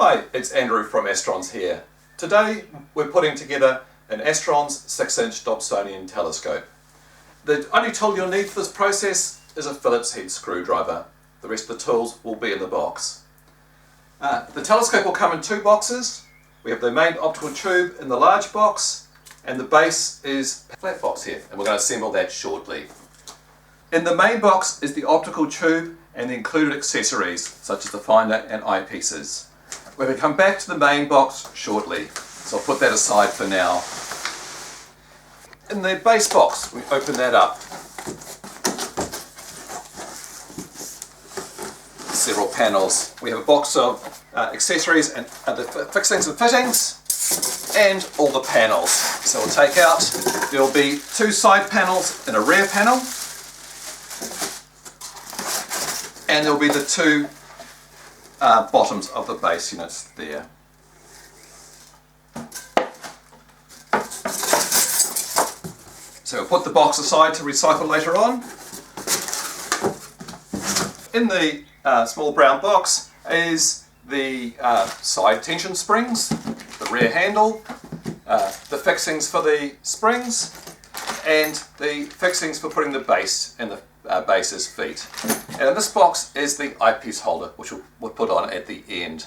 Hi, it's Andrew from Astronz here. Today we're putting together an Astronz 6-inch Dobsonian Telescope. The only tool you'll need for this process is a Phillips head screwdriver. The rest of the tools will be in the box. The telescope will come in two boxes. We have the main optical tube in the large box, and the base is a flat box here, and we're going to assemble that shortly. In the main box is the optical tube and the included accessories such as the finder and eyepieces. We're going to come back to the main box shortly, so I'll put that aside for now. In the base box, we open that up. Several panels. We have a box of accessories and the fixings and fittings, and all the panels. So we'll take out, there will be two side panels and a rear panel, and there will be the two bottoms of the base units there. So we'll put the box aside to recycle later on. In the small brown box is the side tension springs, the rear handle, the fixings for the springs, and the fixings for putting the base in the base's feet. And in this box is the eyepiece holder, which we'll put on at the end.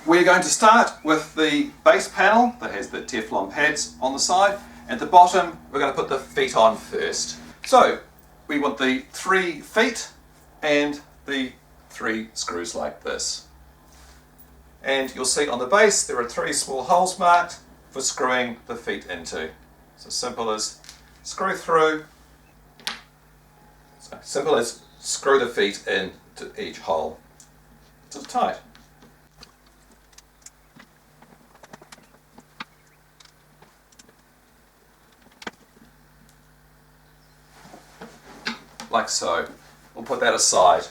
We're going to start with the base panel that has the Teflon pads on the side. At the bottom, we're going to put the feet on first. So we want the 3 feet and the 3 screws like this. And you'll see on the base there are 3 small holes marked for screwing the feet into. So simple as screw through. So simple as screw the feet into each hole. It's tight. Like so. We'll put that aside.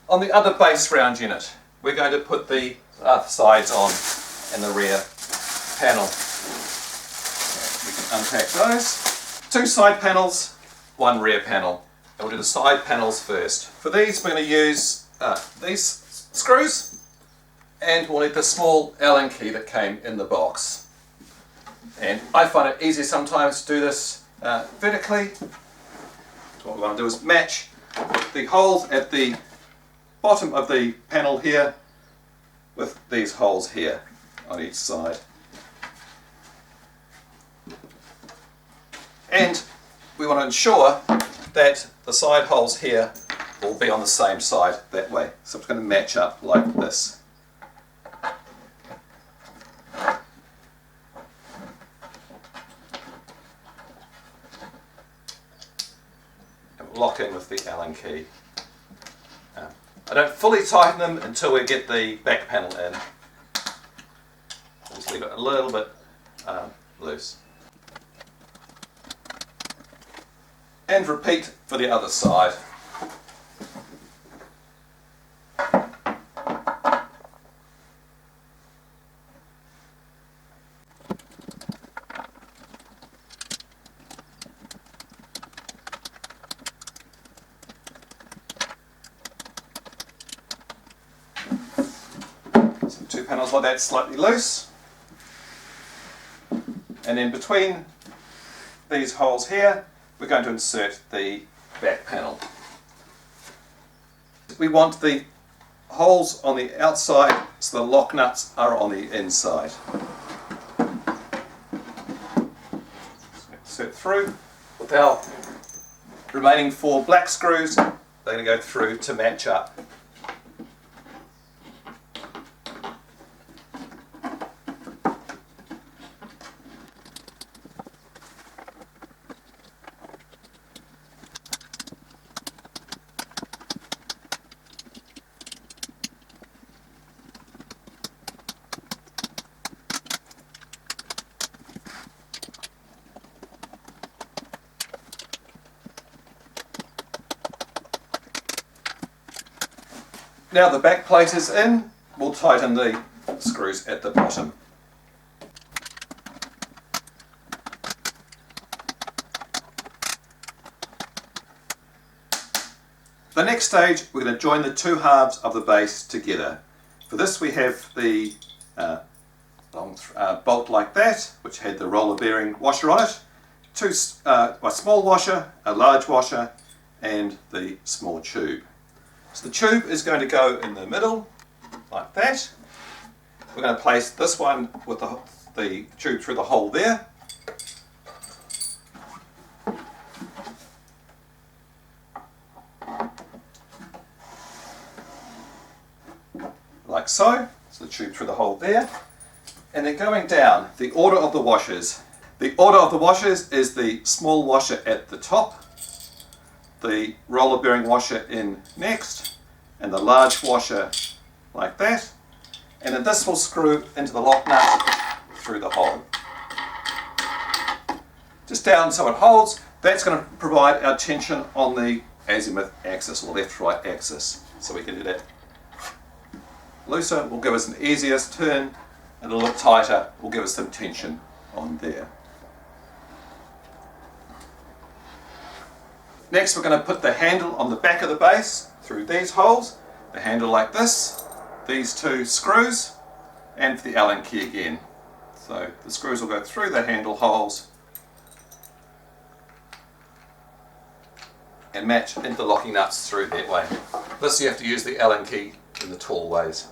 On the other base round unit, we're going to put the sides on and the rear panel. We can unpack those. 2 side panels, 1 rear panel. And we'll do the side panels first. For these, we're going to use these screws, and we'll need the small Allen key that came in the box. And I find it easier sometimes to do this vertically. What we want to do is match the holes at the bottom of the panel here with these holes here on each side. And we want to ensure that the side holes here will be on the same side that way. So it's going to match up like this. Lock in with the Allen key. I don't fully tighten them until we get the back panel in. Just leave it a little bit loose. And repeat for the other side. So 2 panels like that, slightly loose. And in between these holes here, we're going to insert the back panel. We want the holes on the outside so the lock nuts are on the inside. So insert through with our remaining 4 black screws. They're going to go through to match up. Now the back plate is in, we'll tighten the screws at the bottom. The next stage, we're going to join the 2 halves of the base together. For this we have the long bolt like that, which had the roller bearing washer on it, a small washer, a large washer, and the small tube. So the tube is going to go in the middle like that. We're going to place this one with the tube through the hole there. Like so. So the tube through the hole there. And then going down, the order of the washers. The order of the washers is the small washer at the top, the roller bearing washer in next, and the large washer like that. And then this will screw into the lock nut through the hole. Just down so it holds. That's going to provide our tension on the azimuth axis or left-right axis. So we can do that looser, will give us an easier turn, and a little tighter will give us some tension on there. Next we're going to put the handle on the back of the base through these holes, the handle like this, these two screws, and for the Allen key again. So the screws will go through the handle holes and match into the locking nuts through that way. This you have to use the Allen key in the tall ways.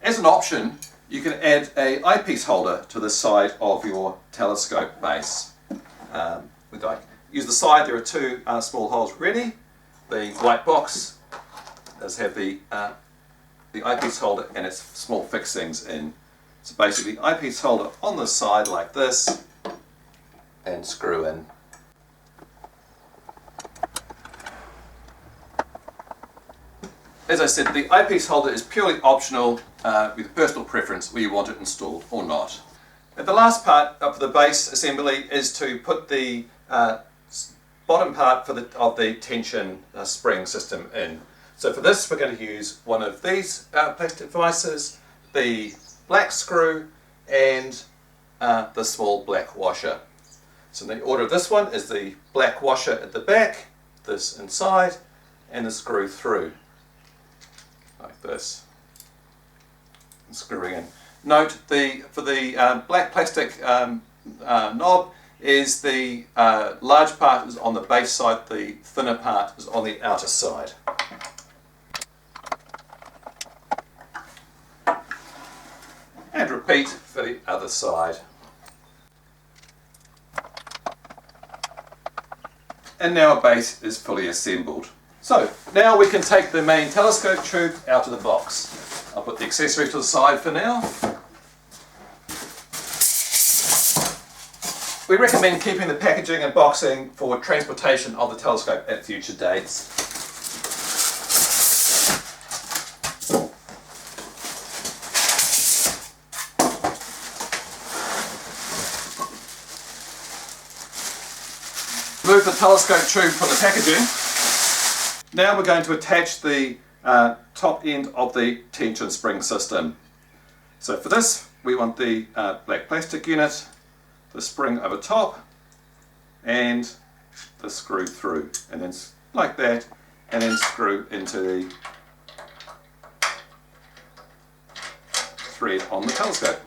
As an option, you can add an eyepiece holder to the side of your telescope base. Use the side, there are two small holes ready. The white box does have the eyepiece holder and its small fixings in. So basically, eyepiece holder on the side like this and screw in. As I said, the eyepiece holder is purely optional with personal preference where you want it installed or not. And the last part of the base assembly is to put the bottom part of the tension spring system in. So for this we're going to use one of these plastic vices, the black screw and the small black washer. So the order of this one is the black washer at the back, this inside, and the screw through. Like this, and screwing in. Note for the black plastic knob is the large part is on the base side, the thinner part is on the outer side. And repeat for the other side. And now our base is fully assembled. So now we can take the main telescope tube out of the box. I'll put the accessory to the side for now. We recommend keeping the packaging and boxing for transportation of the telescope at future dates. Remove the telescope tube from the packaging. Now we're going to attach the top end of the tension spring system. So for this we want the black plastic unit, the spring over top, and the screw through, and then like that, and then screw into the thread on the telescope.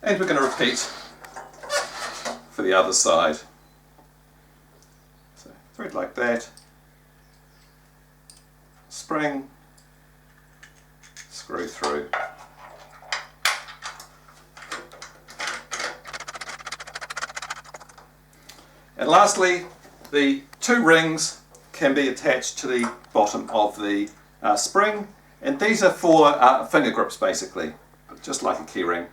And we're going to repeat for the other side. So thread like that, spring, screw through. And lastly, the two rings can be attached to the bottom of the spring, and these are for finger grips basically, just like a key ring.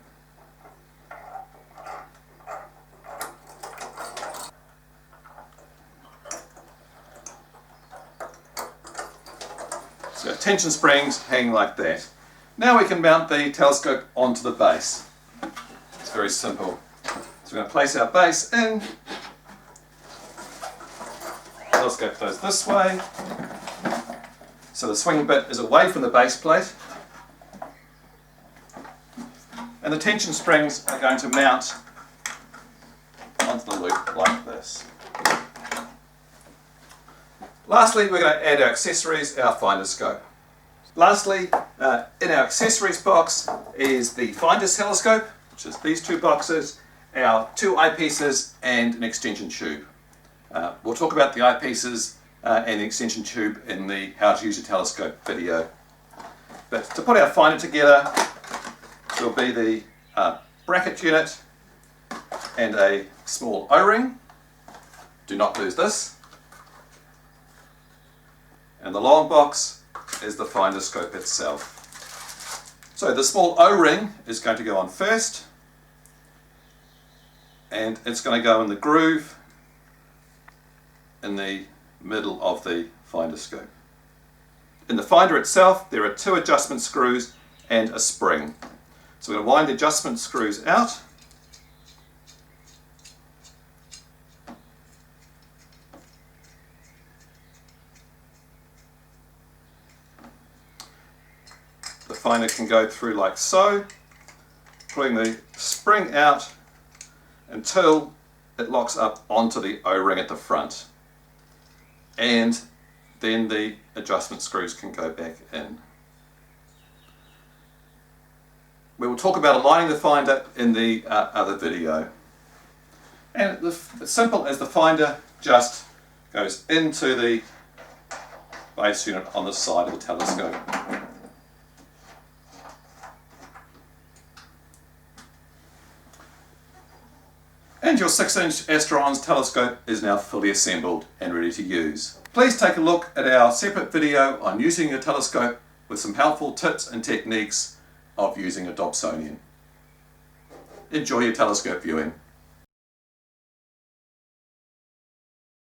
So tension springs hang like that. Now we can mount the telescope onto the base. It's very simple. So we're going to place our base in. Telescope goes this way. So the swing bit is away from the base plate, and the tension springs are going to mount onto the loop like this. Lastly, we're going to add our accessories, our Finderscope. Lastly, in our accessories box is the Finder's Telescope, which is these two boxes, our two eyepieces and an extension tube. We'll talk about the eyepieces and the extension tube in the How to Use a Telescope video. But to put our finder together will be the bracket unit and a small O-ring. Do not lose this. And the long box is the Finderscope itself. So the small O-ring is going to go on first, and it's going to go in the groove in the middle of the Finderscope. In the finder itself there are two adjustment screws and a spring. So we're going to wind the adjustment screws out. The finder can go through like so, pulling the spring out until it locks up onto the O-ring at the front. And then the adjustment screws can go back in. We will talk about aligning the finder in the other video. And it's simple as the finder just goes into the base unit on the side of the telescope. And your 6-inch Astronz telescope is now fully assembled and ready to use. Please take a look at our separate video on using a telescope with some helpful tips and techniques of using a Dobsonian. Enjoy your telescope viewing.